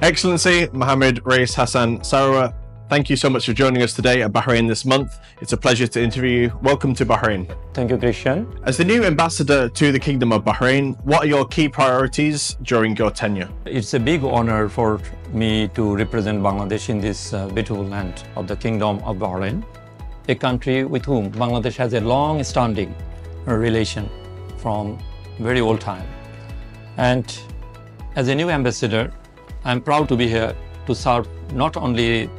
Excellency Mohammed Reis Hassan Sarawat, thank you so much for joining us today at Bahrain this month. It's a pleasure to interview you. Welcome to Bahrain. Thank you, Christian. As the new ambassador to the Kingdom of Bahrain, what are your key priorities during your tenure? It's a big honor for me to represent Bangladesh in this beautiful land of the Kingdom of Bahrain, a country with whom Bangladesh has a long-standing relation from very old time. And as a new ambassador, I'm proud to be here to serve not only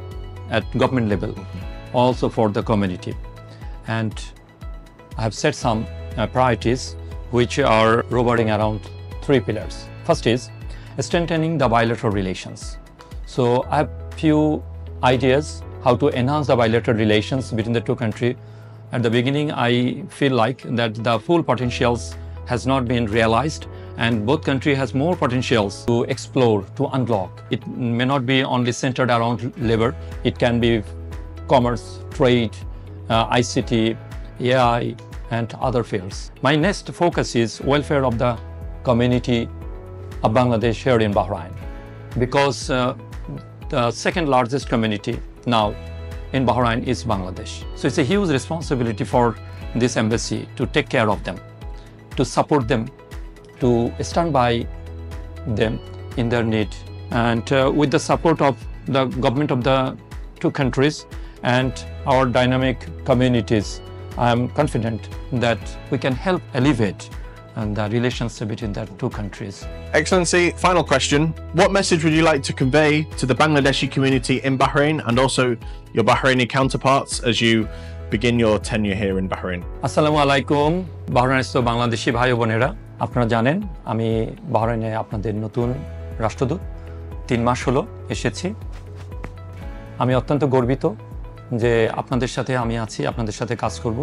at government level, also for the community. And I have set some priorities which are revolving around three pillars. First is strengthening the bilateral relations. So I have few ideas how to enhance the bilateral relations between the two countries. At the beginning, I feel like that the full potentials has not been realized, and both countries has more potentials to explore, to unlock. It may not be only centered around labor. It can be commerce, trade, ICT, AI, and other fields. My next focus is welfare of the community of Bangladesh here in Bahrain, because the second largest community now in Bahrain is Bangladesh. So it's a huge responsibility for this embassy to take care of them, to support them, to stand by them in their need. And with the support of the government of the two countries and our dynamic communities, I am confident that we can help elevate the relations between the two countries. Excellency, final question. What message would you like to convey to the Bangladeshi community in Bahrain and also your Bahraini counterparts as you begin your tenure here in Bahrain? Assalamu alaikum, Bahrainস্থ Bangladeshi ভাই ও বোনেরা, আপনারা জানেন আমি বাহরাইনে আপনাদের নতুন রাষ্ট্রদূত 3 মাস হলো এসেছি। আমি অত্যন্ত গর্বিত যে আপনাদের সাথে আমি আছি, আপনাদের সাথে কাজ করব।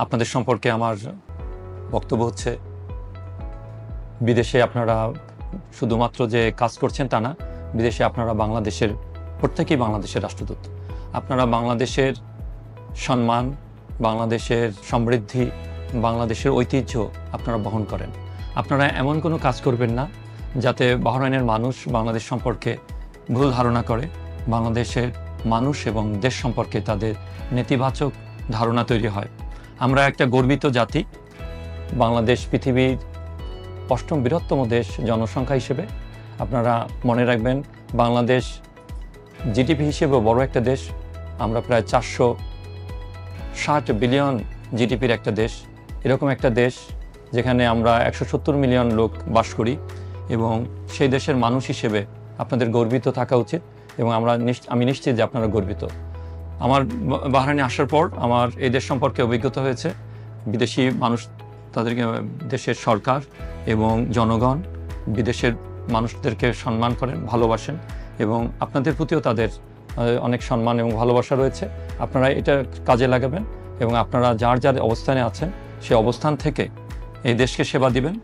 আপনাদের সম্পর্কে আমার বক্তব্য হচ্ছে, বিদেশে আপনারা শুধুমাত্র যে কাজ করছেন তা না, বিদেশে আপনারা বাংলাদেশের প্রত্যেকেই বাংলাদেশের রাষ্ট্রদূত। আপনারা বাংলাদেশের সম্মান, বাংলাদেশের সমৃদ্ধি, বাংলাদেশের ঐতিহ্য আপনারা বহন করেন। আপনারা এমন কোনো কাজ করবেন না যাতে বাহরাইনের মানুষ বাংলাদেশ সম্পর্কে ভুল ধারণা করে, বাংলাদেশের মানুষ এবং দেশ সম্পর্কে তাদের নেতিবাচক ধারণা তৈরি হয়। আমরা একটা গর্বিত জাতি। বাংলাদেশ পৃথিবীর 8ম বৃহত্তম দেশ জনসংখ্যা হিসেবে। আপনারা মনে রাখবেন, বাংলাদেশ জিডিপি হিসেবে বড় একটা দেশ। আমরা প্রায় 460 বিলিয়ন জিডিপির একটা দেশ। এরকম একটা দেশ যেখানে আমরা 170 মিলিয়ন লোক বাস করি, এবং সেই দেশের মানুষ হিসেবে আপনাদের গর্বিত থাকা উচিত, এবং আমি নিশ্চিত যে আপনারা গর্বিত। আমার বাহরাইনে আসার পর আমার এই দেশ সম্পর্কে অভিজ্ঞতা হয়েছে। বিদেশি মানুষ, তাদেরকে দেশের সরকার এবং জনগণ বিদেশের মানুষদেরকে সম্মান করেন, ভালোবাসেন, এবং আপনাদের প্রতিও তাদের অনেক সম্মান এবং ভালোবাসা রয়েছে। আপনারা এটা কাজে লাগাবেন এবং আপনারা যার যার অবস্থানে আছেন সেই অবস্থান থেকে এই দেশকে সেবা দিবেন।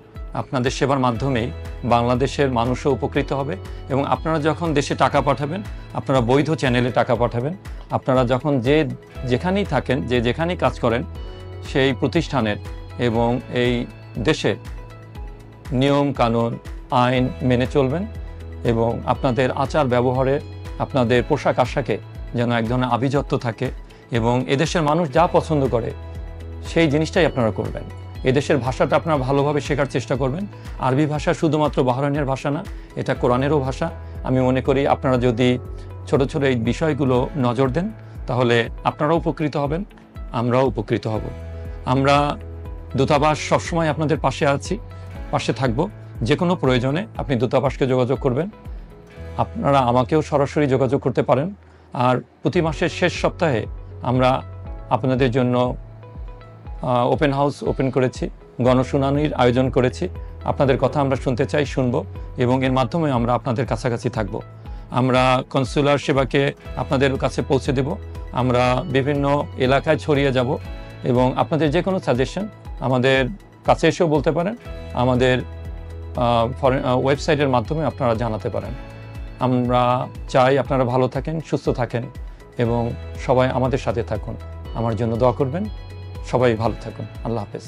আপনাদের সেবার মাধ্যমেই বাংলাদেশের মানুষও উপকৃত হবে, এবং আপনারা যখন দেশে টাকা পাঠাবেন, আপনারা বৈধ চ্যানেলে টাকা পাঠাবেন। আপনারা যখন যেখানেই থাকেন, যেখানেই কাজ করেন, সেই প্রতিষ্ঠানের এবং এই দেশের নিয়ম কানুন আইন মেনে চলবেন, এবং আপনাদের আচার ব্যবহারে, আপনাদের পোশাক আশাকে যেন এক ধরনের আভিজাত্য থাকে, এবং এদেশের মানুষ যা পছন্দ করে সেই জিনিসটাই আপনারা করবেন। এদেশের ভাষাটা আপনারা ভালোভাবে শেখার চেষ্টা করবেন। আরবি ভাষা শুধুমাত্র বাহরাইনের ভাষা না, এটা কোরআনেরও ভাষা। আমি মনে করি আপনারা যদি ছোট ছোট এই বিষয়গুলো নজর দেন, তাহলে আপনারাও উপকৃত হবেন, আমরাও উপকৃত হব। আমরা দূতাবাস সবসময় আপনাদের পাশে থাকব। যে কোনো প্রয়োজনে আপনি দূতাবাসকে যোগাযোগ করবেন। আপনারা আমাকেও সরাসরি যোগাযোগ করতে পারেন। আর প্রতি মাসের শেষ সপ্তাহে আমরা আপনাদের জন্য ওপেন হাউস ওপেন করেছি, গণশুনানির আয়োজন করেছি। আপনাদের কথা আমরা শুনতে চাই, শুনব, এবং এর মাধ্যমে আমরা আপনাদের কাছাকাছি থাকব। আমরা কনসুলার সেবাকে আপনাদের কাছে পৌঁছে দেব। আমরা বিভিন্ন এলাকায় ছড়িয়ে যাব, এবং আপনাদের যে কোনো সাজেশন আমাদের কাছে এসেও বলতে পারেন, আমাদের ওয়েবসাইটের মাধ্যমে আপনারা জানাতে পারেন। আমরা চাই আপনারা ভালো থাকেন, সুস্থ থাকেন, এবং সবাই আমাদের সাথে থাকুন। আমার জন্য দোয়া করবেন। সবাই ভালো থাকুন। আল্লাহ হাফেজ।